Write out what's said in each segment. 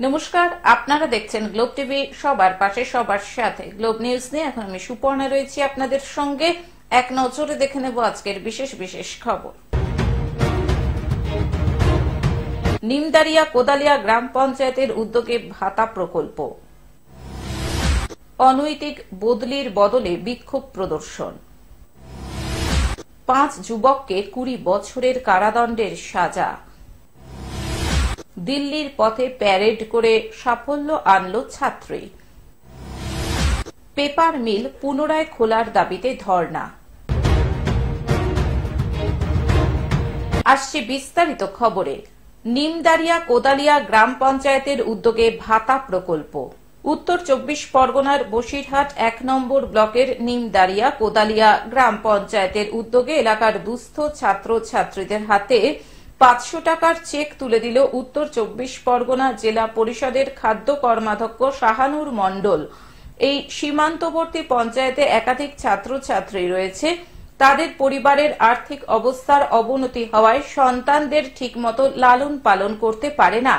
নমস্কার, আপনারা দেখছেন গ্লোব টিভি, সবার পাশে সবার সাথে। গ্লোব নিউজ নিয়ে এখন আমি সুপর্ণা রয়েছি আপনাদের সঙ্গে। এক নজরে দেখে নেব আজকের বিশেষ বিশেষ খবর। নিমদারিয়া কোদালিয়া গ্রাম পঞ্চায়েতের উদ্যোগে ভাতা প্রকল্প। অনৈতিক বদলির বদলে বিক্ষোভ প্রদর্শন। 5 যুবককে 20 বছরের কারাদণ্ডের সাজা। দিল্লির পথে প্যারেড করে সাফল্য আনল ছাত্রী। পেপার মিল পুনরায় খোলার দাবিতে ধর্ণা। আসছে বিস্তারিত খবরে। নিমদারিয়া কোদালিয়া গ্রাম পঞ্চায়েতের উদ্যোগে ভাতা প্রকল্প। উত্তর 24 পরগনার বসিরহাট 1 নম্বর ব্লকের নিমদারিয়া কোদালিয়া গ্রাম পঞ্চায়েতের উদ্যোগে এলাকার দুস্থ ছাত্র ছাত্রীদের হাতে 500 টাকার চেক তুলে দিল উত্তর 24 পরগনা জেলা পরিষদের খাদ্য কর্মাধ্যক্ষ শাহানুর মণ্ডল। এই সীমান্তবর্তী পঞ্চায়েতে একাধিক ছাত্র ছাত্রী রয়েছে। তাদের পরিবারের আর্থিক অবস্থার অবনতি হওয়ায় সন্তানদের ঠিকমতো লালন পালন করতে পারে না।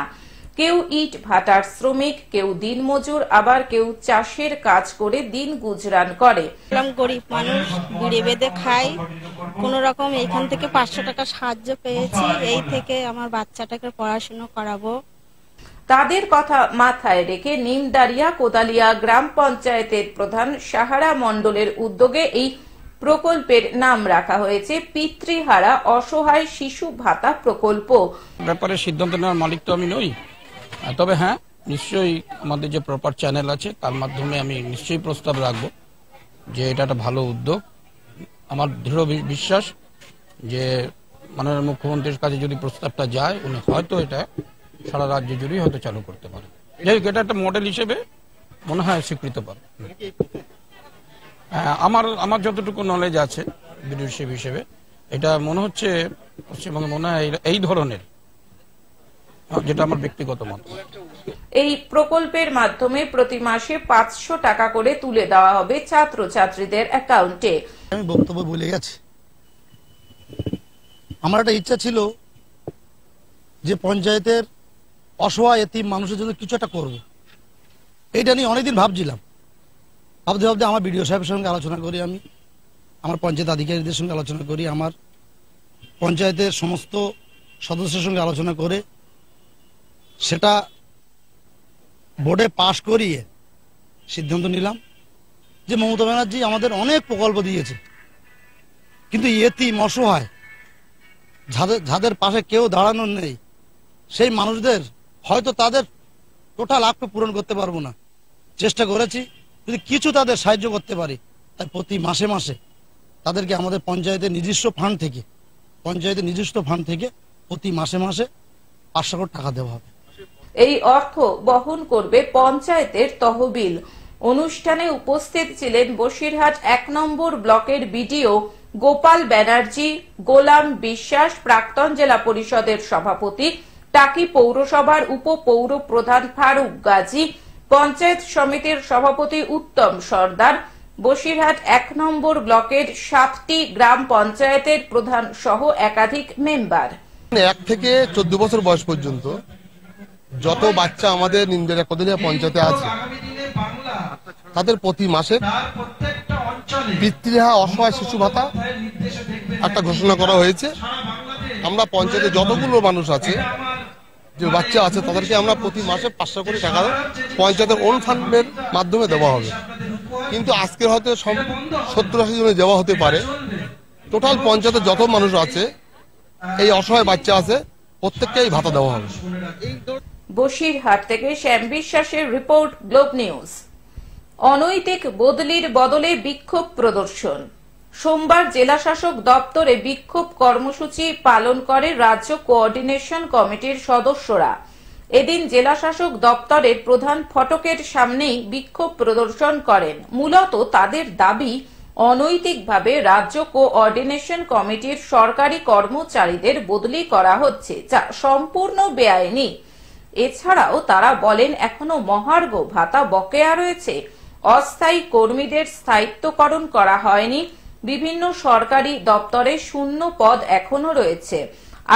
কেউ ইট ভাটার শ্রমিক, কেউ দিনমজুর, আবার কেউ চাষের কাজ করে দিন গুজরান করে। গরিব মানুষ, বিড়ি বেঁধে খাই। কোন রকম এইখান থেকে 500 টাকা সাহায্য পেয়েছি, এই থেকে আমার বাচ্চাটাকে পড়াশোনা করাবো। তাদের কথা মাথায় রেখে নিমদারিয়া কোদালিয়া গ্রাম পঞ্চায়েতের প্রধান সাহারা মণ্ডলের উদ্যোগে এই প্রকল্পের নাম রাখা হয়েছে পিতৃহারা অসহায় শিশু ভাতা প্রকল্প। ব্যাপারে সিদ্ধান্ত নেওয়ার মালিক তো আমি নই, তবে হ্যাঁ, নিশ্চয়ই আমাদের যে প্রপার চ্যানেল আছে তার মাধ্যমে আমি নিশ্চয়ই প্রস্তাব রাখবো যে এটা একটা ভালো উদ্যোগ। আমার দৃঢ় বিশ্বাস যে মাননীয় মুখ্যমন্ত্রীর কাছে যদি প্রস্তাবটা যায়, উনি হয়তো এটা সারা রাজ্য জুড়েই হয়তো চালু করতে পারে। যাই হোক, এটা একটা মডেল হিসেবে মনে হয় স্বীকৃত পারে। আমার যতটুকু নলেজ আছে বিডিও হিসেবে, এটা মনে হচ্ছে পশ্চিমবঙ্গে মনে হয় এই ধরনের, যেটা আমার ব্যক্তিগত মত। এই প্রকল্পের মাধ্যমে প্রতি মাসে 500 টাকা করে তুলে দেওয়া হবে ছাত্র ছাত্রীদের অ্যাকাউন্টে। আমি বক্তব্য বলে গেছি। আমার একটা ইচ্ছা ছিল যে পঞ্চায়েতের অসহায় এতিম মানুষের জন্য কিছু একটা করব। এইটা নিয়ে অনেকদিন ভাবছিলাম। ভাবতে ভাবতে আমার বিডিও সাহেবের সঙ্গে আলোচনা করি, আমি আমার পঞ্চায়েত আধিকারিকদের সঙ্গে আলোচনা করি, আমার পঞ্চায়েতের সমস্ত সদস্যের সঙ্গে আলোচনা করে সেটা বোর্ডে পাশ করিয়ে সিদ্ধান্ত নিলাম যে মমতা ব্যানার্জি আমাদের অনেক প্রকল্প দিয়েছে, কিন্তু এতিম অসহায় যাদের পাশে কেউ দাঁড়ানো নেই, সেই মানুষদের হয়তো তাদের টোটাল আঁকটা পূরণ করতে পারবো না। চেষ্টা করেছি যদি কিছু তাদের সাহায্য করতে পারি, তাই প্রতি মাসে মাসে তাদেরকে আমাদের পঞ্চায়েতের নিজস্ব ফান্ড থেকে প্রতি মাসে মাসে 500 কোটি টাকা দেওয়া হবে। এই অর্থ বহন করবে পঞ্চায়েতের তহবিল। অনুষ্ঠানে উপস্থিত ছিলেন বসিরহাট 1 নম্বর ব্লকের বিডিও গোপাল ব্যানার্জি, গোলাম বিশ্বাস, প্রাক্তন জেলা পরিষদের সভাপতি, টাকি পৌরসভার উপপৌর প্রধান ফারুক গাজী, পঞ্চায়েত সমিতির সভাপতি উত্তম সর্দার, বসিরহাট 1 নম্বর ব্লকের 7টি গ্রাম পঞ্চায়েতের প্রধান সহ একাধিক মেম্বার। 1 থেকে 14 বছর বয়স পর্যন্ত যত বাচ্চা আমাদের নিমদারিয়া কোদালিয়া পঞ্চায়েতে আছে, তাদের প্রতি মাসে পিতৃহারা অসহায় শিশু ভাতা একটা ঘোষণা করা হয়েছে। আমরা পঞ্চায়েতে যতগুলো মানুষ আছে, যে বাচ্চা আছে, তাদেরকে আমরা প্রতি মাসে 500 কোটি টাকা পঞ্চায়েতের ওন ফান্ডের মাধ্যমে দেওয়া হবে। কিন্তু আজকে হয়তো 70-80 জনে দেওয়া হতে পারে। টোটাল পঞ্চায়েতে যত মানুষ আছে, এই অসহায় বাচ্চা আছে, প্রত্যেককেই ভাতা দেওয়া হবে। বসিরহাট থেকে শ্যাম বিশ্বাসের রিপোর্ট, গ্লোব নিউজ। অনৈতিক বদলির বদলে বিক্ষোভ প্রদর্শন। সোমবার জেলা শাসক দপ্তরে বিক্ষোভ কর্মসূচি পালন করে রাজ্য কোঅর্ডিনেশন কমিটির সদস্যরা। এদিন জেলা শাসক দপ্তরের প্রধান ফটকের সামনেই বিক্ষোভ প্রদর্শন করেন। মূলত তাদের দাবি, অনৈতিকভাবে রাজ্য কোঅর্ডিনেশন কমিটির সরকারি কর্মচারীদের বদলি করা হচ্ছে, যা সম্পূর্ণ বেআইনি। এছাড়াও তারা বলেন, এখনো মহার্ঘ ভাতা বকেয়া রয়েছে, অস্থায়ী কর্মীদের স্থায়িত্বকরণ করা হয়নি, বিভিন্ন সরকারি দপ্তরে শূন্য পদ এখনো রয়েছে।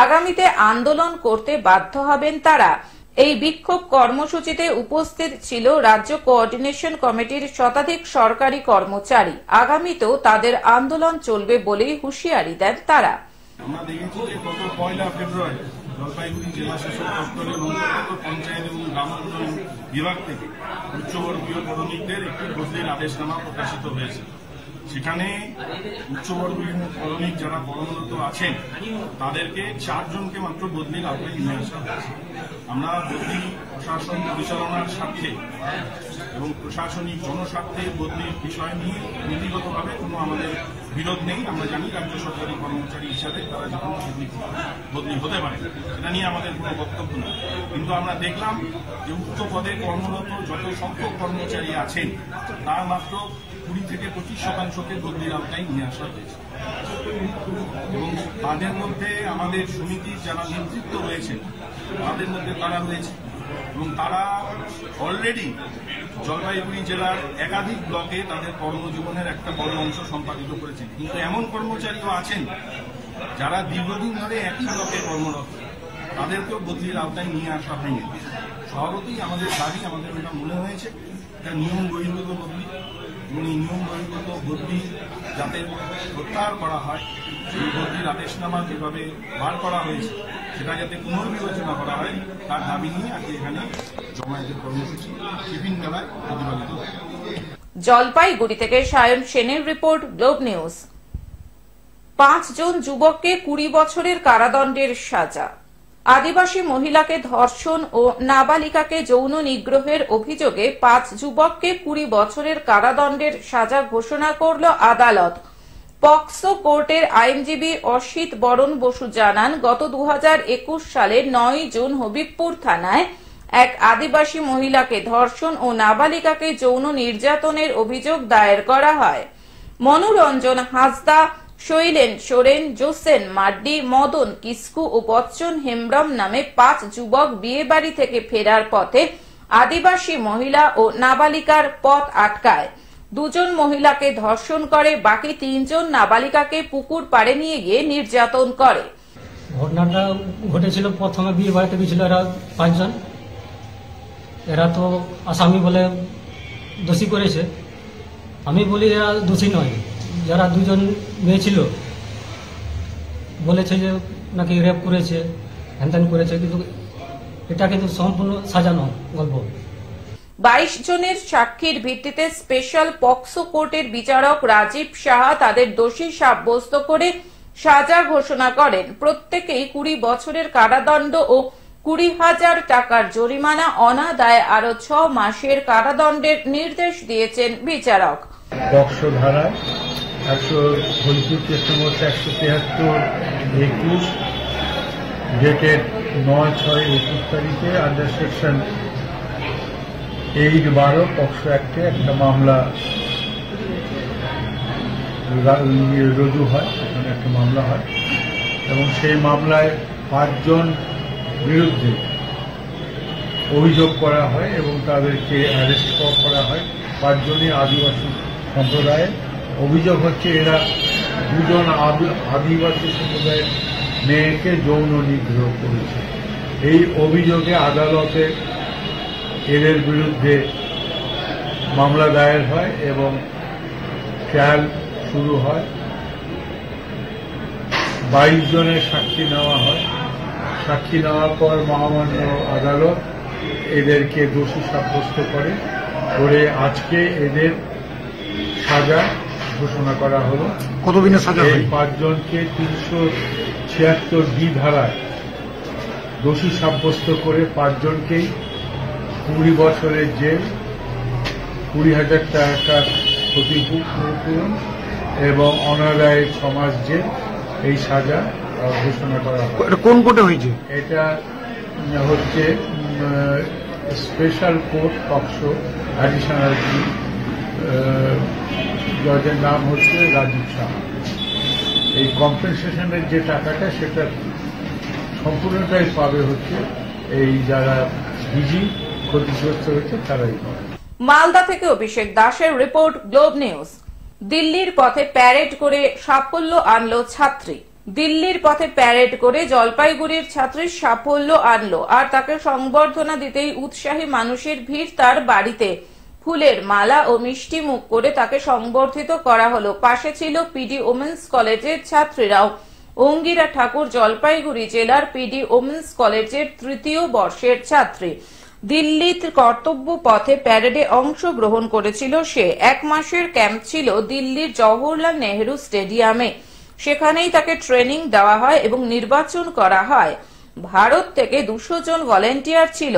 আগামীতে আন্দোলন করতে বাধ্য হবেন তারা। এই বিক্ষোভ কর্মসূচিতে উপস্থিত ছিল রাজ্য কোঅর্ডিনেশন কমিটির শতাধিক সরকারি কর্মচারী। আগামীতেও তাদের আন্দোলন চলবে বলেই হুঁশিয়ারি দেন তারা। আমরা দেখেছি যে গত 1 ফেব্রুয়ারি জলপাইগুড়ি জেলা শাসক দপ্তরের অন্তর্গত পঞ্চায়েত এবং গ্রাম উন্নয়ন বিভাগ থেকে উচ্চবর্গীয় করণিকদের একটি বদলির আদেশনামা প্রকাশিত হয়েছে। সেখানে উচ্চবর্গীয় করণিক যারা কর্মরত আছেন তাদেরকে 4 জনকে মাত্র বদলির আওতায় নিয়ে আসা হয়েছে। আমরা বদলি প্রশাসন পরিচালনার স্বার্থে এবং প্রশাসনিক জনস্বার্থে বদলির বিষয় নিয়ে নীতিগতভাবে কোনো আমাদের বিরোধ নেই। আমরা জানি রাজ্য সরকারি কর্মচারী হিসাবে তারা যখন বদলি হতে পারে সেটা নিয়ে আমাদের কোনো বক্তব্য নেই। কিন্তু আমরা দেখলাম যে উচ্চ পদে কর্মরত যত সংখ্যক কর্মচারী আছেন তার মাত্র 20 থেকে 25% বদলির আওতায় নিয়ে আসা হয়েছে এবং তাদের মধ্যে আমাদের সমিতির যারা নেতৃত্ব রয়েছে তাদের মধ্যে তারা রয়েছে এবং তারা অলরেডি জলপাইগুড়ি জেলার একাধিক ব্লকে তাদের কর্মজীবনের একটা বড় অংশ সম্পাদিত করেছেন। কিন্তু এমন কর্মচারীও আছেন যারা দীর্ঘদিন ধরে একই ব্লকে কর্মরত, তাদেরকেও বদলির আওতায় নিয়ে আসা হয়নি। স্বভাবতই আমাদের দাবি, আমাদের এটা মনে হয়েছে এটা নিয়ম বহির্ভূত বদলি এবং এই নিয়ম বহির্ভূত বদলি যাতে প্রত্যাহার করা হয়, সেই বদলির আদেশনামা যেভাবে বার করা হয়েছে সেটা যাতে পুনর্বিবেচনা করা হয় তার দাবি নিয়ে আজকে এখানে জমায়েতের কর্মসূচি টিফিন মেলায় প্রতিপালিত হয়। জলপাইগুড়ি থেকে সায়ন সেনের রিপোর্ট, গ্লোব নিউজ। 5 জন যুবককে 20 বছরের কারাদণ্ডের সাজা। আদিবাসী মহিলাকে ধর্ষণ ও নাবালিকাকে যৌন নিগ্রহের অভিযোগে 5 যুবককে 20 বছরের কারাদণ্ডের সাজা ঘোষণা করল আদালত। পক্সো কোর্টের আইনজীবী অসিত বরণ বসু জানান, গত 2021 সালের 9 জুন হবিবপুর থানায় এক আদিবাসী মহিলাকে ধর্ষণ ও নাবালিকাকে যৌন নির্যাতনের অভিযোগ দায়ের করা হয়। মনোরঞ্জন হাসদা, শৈলেন সোরেন, জোসেন মাড্ডি, মদন কিস্কু ও বচ্চন হেমব্রম নামে 5 যুবক বিয়ে বাড়ি থেকে ফেরার পথে আদিবাসী মহিলা ও নাবালিকার পথ আটকায়। 2 জন মহিলাকে ধর্ষণ করে, বাকি 3 জন নাবালিকাকে পুকুর পাড়ে নিয়ে গিয়ে নির্যাতন করে। ঘটনাটা ঘটেছিল প্রথমে বিয়ে বাড়িতে গেছিল এরা 5 জন। এরা তো আসামি বলে দোষী করেছে। আমি বলি এরা দোষী নয়। যারা 2 জন মেয়ে ছিল বলেছে যে নাকি রেপ করেছে, হ্যান করেছে, কিন্তু এটা কিন্তু সম্পূর্ণ সাজানো গল্প। 22 জনের সাক্ষীর ভিত্তিতে স্পেশাল পক্সো কোর্টের বিচারক রাজীব সাহা তাদের দোষী সাব্যস্ত করে সাজা ঘোষণা করেন। প্রত্যেকেই 20 বছরের কারাদণ্ড ও 20,000 টাকার জরিমানা, অনাদায়ে আরো 6 মাসের কারাদণ্ডের নির্দেশ দিয়েছেন বিচারক। পক্সো ধারায় 173 ডেটেড 9/6/21 তারিখে আন্ডার সেকশন 8/12 পক্সো অ্যাক্টে একটা মামলা রুজু হয়, এখানে একটা মামলা হয় এবং সেই মামলায় 5 জন বিরুদ্ধে অভিযোগ করা হয় এবং তাদেরকে অ্যারেস্ট করা হয়। 5 জনই আদিবাসী সম্প্রদায়ের। অভিযোগ হচ্ছে এরা 2 জন আদিবাসী সম্প্রদায়ের মেয়েকে যৌন নিগ্রহ করেছে। এই অভিযোগে আদালতে এদের বিরুদ্ধে মামলা দায়ের হয় এবং ট্রায়াল শুরু হয়। 22 জনের সাক্ষী নেওয়া হয়। সাক্ষী নেওয়ার পর মহামান্য আদালত এদেরকে দোষী সাব্যস্ত করে আজকে এদের সাজা ঘোষণা করা হলো। কতদিনের সাজা? এই 5 জনকে 376D ধারায় দোষী সাব্যস্ত করে 5 জনকেই 20 বছরের জেল, 20,000 টাকার ক্ষতিপূরণ এবং অনাদায়ে 6 মাস জেল এই সাজা ঘোষণা করা হয়। এটা কোন কোর্টে হয়েছে? এটা হচ্ছে স্পেশাল কোর্ট পক্সো অ্যাডিশনাল জজের নাম হচ্ছে রাজীব সাহা। এই কম্পেনসেশনের যে টাকাটা সেটা সম্পূর্ণটাই পাবে হচ্ছে এই যারা বিজি ক্ষতিগ্রস্ত হয়েছে তারাই পাবে। মালদা থেকে অভিষেক দাসের রিপোর্ট, গ্লোব নিউজ। দিল্লির পথে প্যারেড করে সাফল্য আনলো ছাত্রী। দিল্লির পথে প্যারেড করে জলপাইগুড়ির ছাত্রীর সাফল্য আনলো, আর তাকে সংবর্ধনা দিতেই উৎসাহী মানুষের ভিড় তার বাড়িতে। ফুলের মালা ও মিষ্টি মুখ করে তাকে সংবর্ধিত করা হলো। পাশে ছিল পিডি ওমেন্স কলেজের ছাত্রীরাও। অঙ্গিরা ঠাকুর জলপাইগুড়ি জেলার পিডি ওমেন্স কলেজের ৩য় বর্ষের ছাত্রী। দিল্লির কর্তব্য পথে প্যারেডে অংশগ্রহণ করেছিল সে। 1 মাসের ক্যাম্প ছিল দিল্লির জওহরলাল নেহরু স্টেডিয়ামে। সেখানেই তাকে ট্রেনিং দেওয়া হয় এবং নির্বাচন করা হয়। ভারত থেকে 200 জন ভলেন্টিয়ার ছিল,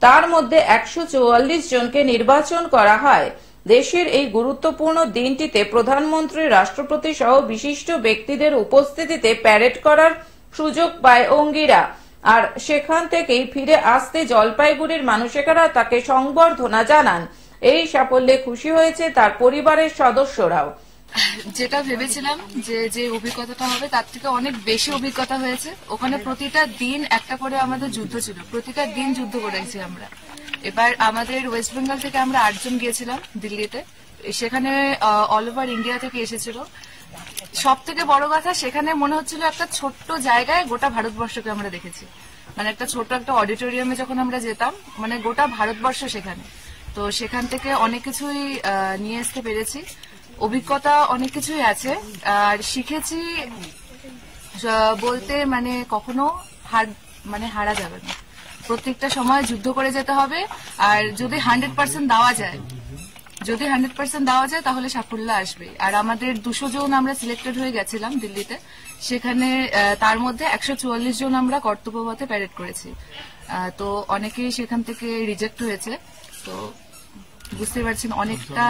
তার মধ্যে 144 জনকে নির্বাচন করা হয়। দেশের এই গুরুত্বপূর্ণ দিনটিতে প্রধানমন্ত্রী, রাষ্ট্রপতি সহ বিশিষ্ট ব্যক্তিদের উপস্থিতিতে প্যারেড করার সুযোগ পায় অঙ্গিরা। আর সেখান থেকেই ফিরে আসতে জলপাইগুড়ির মানুষেরা তাকে সংবর্ধনা জানান। এই সাফল্যে খুশি হয়েছে তার পরিবারের সদস্যরাও। যেটা ভেবেছিলাম যে অভিজ্ঞতাটা হবে তার থেকে অনেক বেশি অভিজ্ঞতা হয়েছে। ওখানে প্রতিটা দিন একটা করে আমাদের যুদ্ধ ছিল, প্রতিটা দিন যুদ্ধ করেছি আমরা। এবার আমাদের ওয়েস্ট বেঙ্গল থেকে আমরা 8 জন গিয়েছিলাম দিল্লিতে, সেখানে অল ওভার ইন্ডিয়া থেকে এসেছিল। সব থেকে বড় কথা, সেখানে মনে হচ্ছিল একটা ছোট্ট জায়গায় গোটা ভারতবর্ষকে আমরা দেখেছি। মানে একটা ছোট্ট একটা অডিটোরিয়ামে যখন আমরা যেতাম, মানে গোটা ভারতবর্ষ সেখানে। তো সেখান থেকে অনেক কিছুই নিয়ে আসতে পেরেছি, অভিজ্ঞতা অনেক কিছুই আছে। আর শিখেছি বলতে মানে কখনো হারা যাবে না, প্রত্যেকটা সময় যুদ্ধ করে যেতে হবে। আর যদি 100% দেওয়া যায় তাহলে সাফল্য আসবে। আর আমাদের 200 জন আমরা সিলেক্টেড হয়ে গেছিলাম দিল্লিতে, সেখানে তার মধ্যে 144 জন আমরা কর্তব্য পথে প্যারেড করেছি। তো অনেকেই সেখান থেকে রিজেক্ট হয়েছে, তো বুঝতে পারছেন অনেকটা।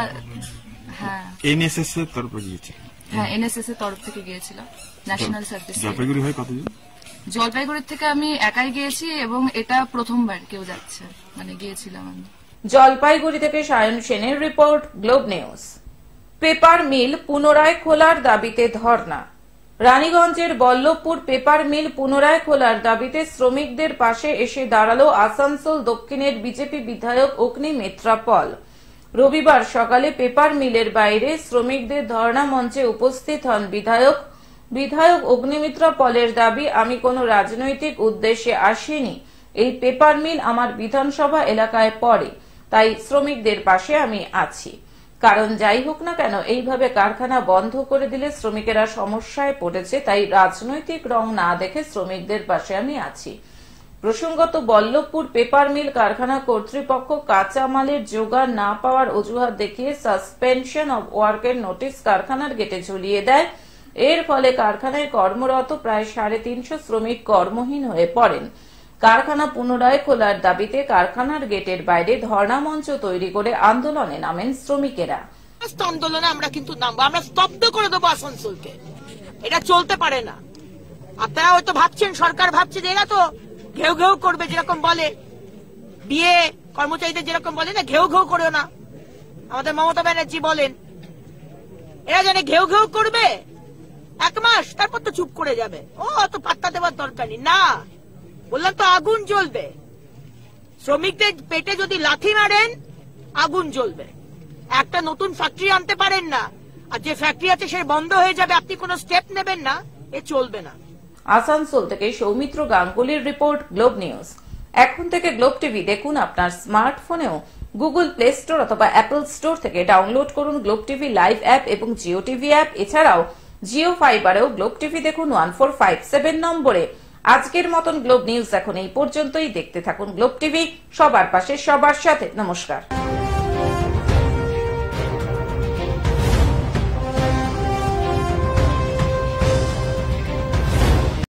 হ্যাঁ, এনএসএস এর তরফে গিয়েছি। হ্যাঁ, এনএসএস এর তরফ থেকে গিয়েছিলাম, ন্যাশনাল সার্ভিস। জলপাইগুড়ি হয়ে কতজন? জলপাইগুড়ি থেকে আমি একাই গিয়েছি এবং এটা প্রথমবার কেউ যাচ্ছে, মানে গিয়েছিলাম আমি। জলপাইগুড়ি থেকে সায়ন সেনের report, Globe News. Paper mill পুনরায় খোলার দাবিতে ধর্ণা। রানীগঞ্জের বল্লভপুর পেপার মিল পুনরায় খোলার দাবিতে শ্রমিকদের পাশে এসে দাঁড়ালো আসানসোল দক্ষিণের বিজেপি বিধায়ক অগ্নিমিত্রা পল। রবিবার সকালে পেপার মিলের বাইরে শ্রমিকদের ধর্ণা মঞ্চে উপস্থিত হন বিধায়ক অগ্নিমিত্রা পলের দাবি, আমি কোনো রাজনৈতিক উদ্দেশ্যে আসিনি। এই পেপার মিল আমার বিধানসভা এলাকায় পড়ে, তাই শ্রমিকদের পাশে আমি আছি। কারণ যাই হোক না কেন, এইভাবে কারখানা বন্ধ করে দিলে শ্রমিকেরা সমস্যায় পড়েছে, তাই রাজনৈতিক রং না দেখে শ্রমিকদের পাশে আমি আছি। প্রসঙ্গত, বল্লভপুর পেপার মিল কারখানা কর্তৃপক্ষ কাঁচা মালের জোগাড় না পাওয়ার অজুহাত দেখিয়ে সাসপেনশন অব ওয়ার্কের নোটিশ কারখানার গেটে ঝুলিয়ে দেয়। এর ফলে কারখানায় কর্মরত প্রায় 350 শ্রমিক কর্মহীন হয়ে পড়েন। কারখানা পুনরায় খোলার দাবিতে কারখানার গেটের বাইরে ধর্ণা মঞ্চ তৈরি করে আন্দোলনে নামেন শ্রমিকেরা। আন্দোলনে আমরা কিন্তু নামবো, আমরা স্তব্ধ করে দেবো আসানসোলকে। এটা চলতে পারে না। আপনারা হয়তো ভাবছেন, সরকার ভাবছে যে এরা তো ঘেউ ঘেউ করবে, যেরকম বলে বিয়ে কর্মচারীদের যেরকম বলে না, ঘেউ ঘেউ করো না। আমাদের মমতা ব্যানার্জি বলেন এরা জানে ঘেউ ঘেউ করবে 1 মাস, তারপর তো চুপ করে যাবে। ও অত পাত্তা দেওয়ার দরকার নেই। না, বললাম তো আগুন জ্বলবে। শ্রমিকদের পেটে যদি লাথি মারেন আগুন জ্বলবে। একটা নতুন ফ্যাক্টরি আনতে পারেন না, আর যে ফ্যাক্টরি আছে সে বন্ধ হয়ে যাবে, আপনি কোনো স্টেপ নেবেন না, এ চলবে না। আসানসোল থেকে সৌমিত্র গাঙ্গুলির রিপোর্ট, গ্লোব নিউজ। এখন থেকে গ্লোব টিভি দেখুন আপনার স্মার্টফোনেও। গুগল প্লে স্টোর অথবা অ্যাপল স্টোর থেকে ডাউনলোড করুন গ্লোব টিভি লাইভ অ্যাপ এবং জিও টিভি অ্যাপ। এছাড়াও জিও ফাইবারেও গ্লোব টিভি দেখুন 1457 নম্বরে। আজকের মতন গ্লোব নিউজ এখন এই পর্যন্তই। দেখতে থাকুন গ্লোব টিভি, সবার পাশে সবার সাথে। নমস্কার।